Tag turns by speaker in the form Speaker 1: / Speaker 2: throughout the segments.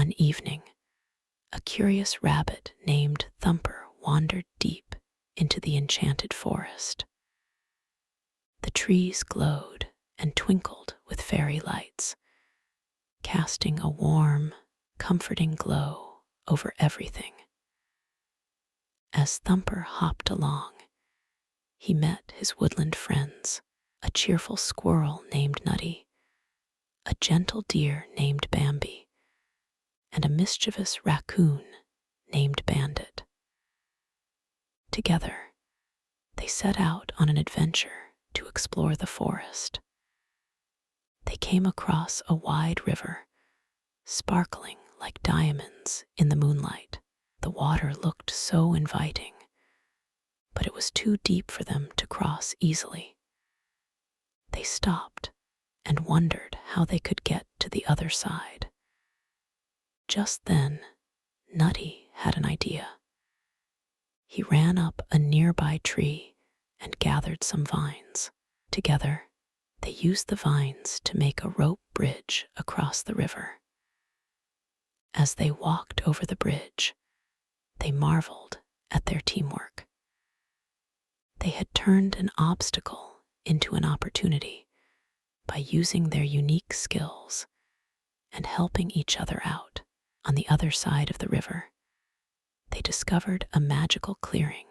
Speaker 1: One evening, a curious rabbit named Thumper wandered deep into the enchanted forest. The trees glowed and twinkled with fairy lights, casting a warm, comforting glow over everything. As Thumper hopped along, he met his woodland friends, a cheerful squirrel named Nutty, a gentle deer named Bambi, and a mischievous raccoon named Bandit. Together, they set out on an adventure to explore the forest. They came across a wide river, sparkling like diamonds in the moonlight. The water looked so inviting, but it was too deep for them to cross easily. They stopped and wondered how they could get to the other side. Just then, Nutty had an idea. He ran up a nearby tree and gathered some vines. Together, they used the vines to make a rope bridge across the river. As they walked over the bridge, they marveled at their teamwork. They had turned an obstacle into an opportunity by using their unique skills and helping each other out. On the other side of the river, they discovered a magical clearing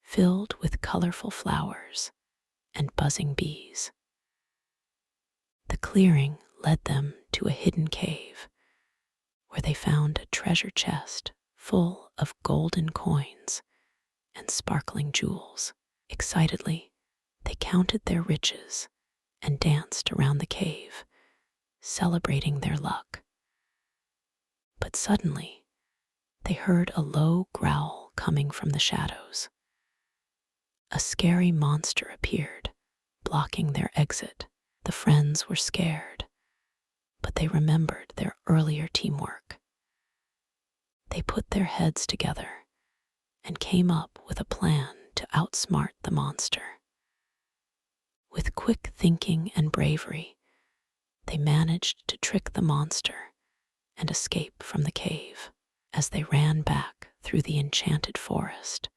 Speaker 1: filled with colorful flowers and buzzing bees. The clearing led them to a hidden cave where they found a treasure chest full of golden coins and sparkling jewels. Excitedly, they counted their riches and danced around the cave, celebrating their luck. But suddenly, they heard a low growl coming from the shadows. A scary monster appeared, blocking their exit. The friends were scared, but they remembered their earlier teamwork. They put their heads together and came up with a plan to outsmart the monster. With quick thinking and bravery, they managed to trick the monster and escape from the cave. As they ran back through the enchanted forest,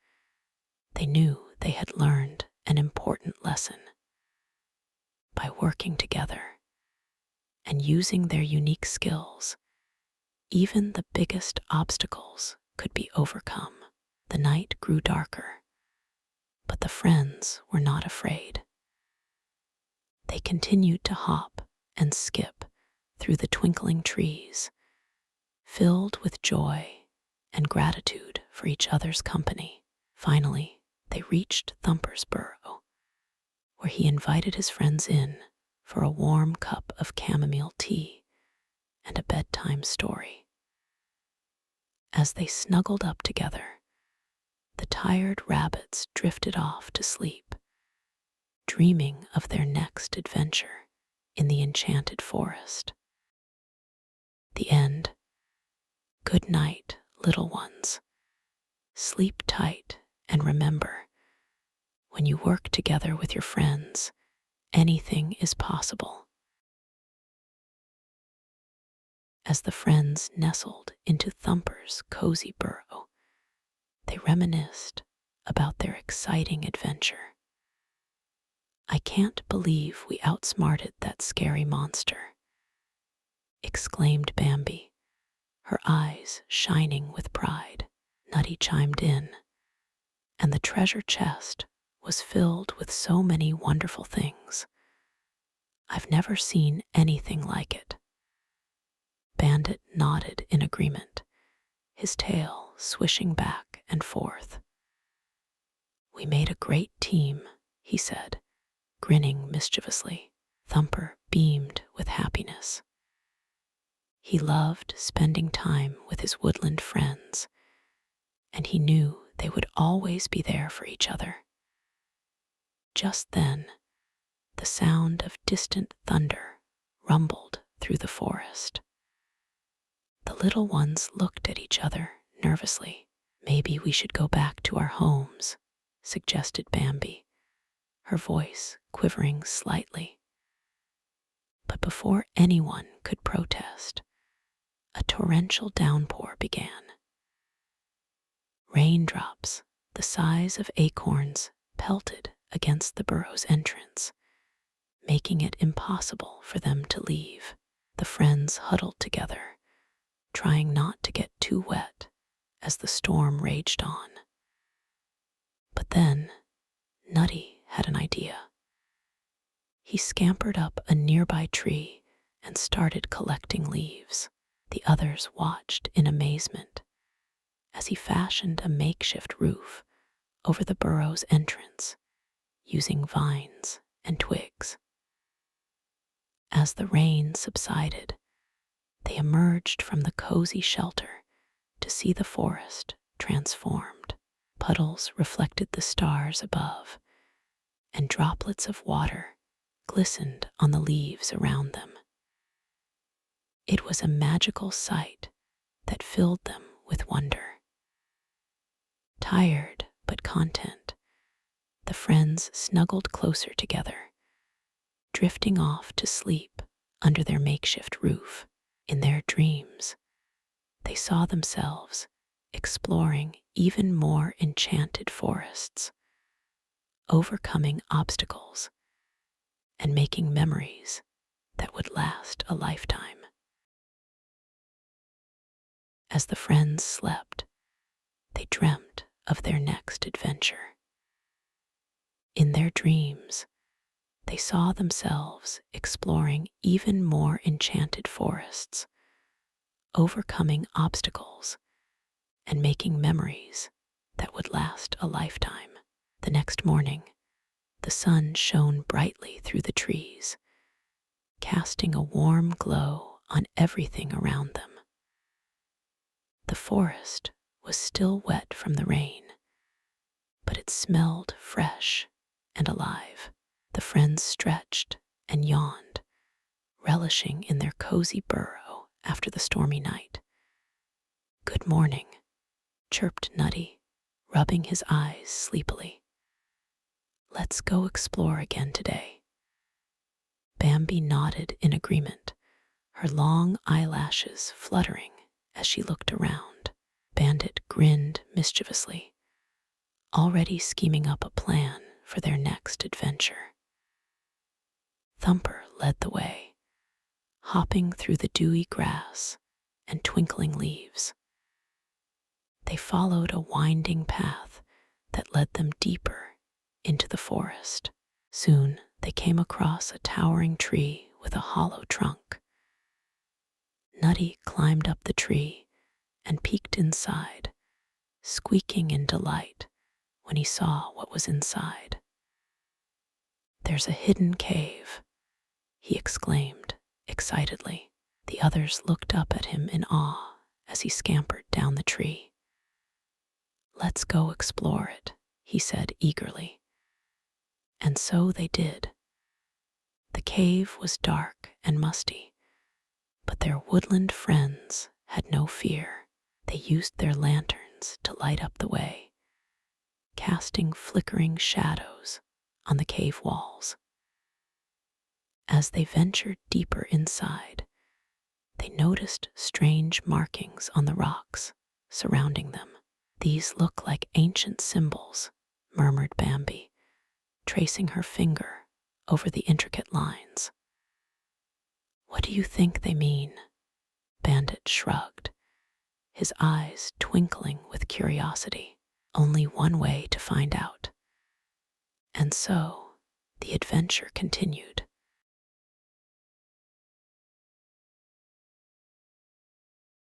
Speaker 1: they knew they had learned an important lesson. By working together and using their unique skills, even the biggest obstacles could be overcome. The night grew darker, but the friends were not afraid. They continued to hop and skip through the twinkling trees, filled with joy and gratitude for each other's company. Finally, they reached Thumper's burrow, where he invited his friends in for a warm cup of chamomile tea and a bedtime story. As they snuggled up together, the tired rabbits drifted off to sleep, dreaming of their next adventure in the enchanted forest. The end. Good night, little ones. Sleep tight and remember, when you work together with your friends, anything is possible. As the friends nestled into Thumper's cozy burrow, they reminisced about their exciting adventure. "I can't believe we outsmarted that scary monster," exclaimed Bambi, her eyes shining with pride. Nutty chimed in, and the treasure chest was filled with so many wonderful things. "I've never seen anything like it." Bandit nodded in agreement, his tail swishing back and forth. "We made a great team," he said, grinning mischievously. Thumper beamed with happiness. He loved spending time with his woodland friends, and he knew they would always be there for each other. Just then, the sound of distant thunder rumbled through the forest. The little ones looked at each other nervously. "Maybe we should go back to our homes," suggested Bambi, her voice quivering slightly. But before anyone could protest, a torrential downpour began. Raindrops, the size of acorns, pelted against the burrow's entrance, making it impossible for them to leave. The friends huddled together, trying not to get too wet as the storm raged on. But then, Nutty had an idea. He scampered up a nearby tree and started collecting leaves. The others watched in amazement as he fashioned a makeshift roof over the burrow's entrance using vines and twigs. As the rain subsided, they emerged from the cozy shelter to see the forest transformed. Puddles reflected the stars above, and droplets of water glistened on the leaves around them. It was a magical sight that filled them with wonder. Tired but content, the friends snuggled closer together, drifting off to sleep under their makeshift roof. In their dreams, they saw themselves exploring even more enchanted forests, overcoming obstacles, and making memories that would last a lifetime. As the friends slept, they dreamt of their next adventure. In their dreams, they saw themselves exploring even more enchanted forests, overcoming obstacles, and making memories that would last a lifetime. The next morning, the sun shone brightly through the trees, casting a warm glow on everything around them. The forest was still wet from the rain, but it smelled fresh and alive. The friends stretched and yawned, relishing in their cozy burrow after the stormy night. "Good morning," chirped Nutty, rubbing his eyes sleepily. "Let's go explore again today." Bambi nodded in agreement, her long eyelashes fluttering as she looked around. Bandit grinned mischievously, already scheming up a plan for their next adventure. Thumper led the way, hopping through the dewy grass and twinkling leaves. They followed a winding path that led them deeper into the forest. Soon they came across a towering tree with a hollow trunk. Nutty climbed up the tree and peeked inside, squeaking in delight when he saw what was inside. "There's a hidden cave," he exclaimed excitedly. The others looked up at him in awe as he scampered down the tree. "Let's go explore it," he said eagerly. And so they did. The cave was dark and musty, but their woodland friends had no fear. They used their lanterns to light up the way, casting flickering shadows on the cave walls. As they ventured deeper inside, they noticed strange markings on the rocks surrounding them. "These look like ancient symbols," murmured Bambi, tracing her finger over the intricate lines. "What do you think they mean?" Bandit shrugged, his eyes twinkling with curiosity. Only one way to find out. And so the adventure continued.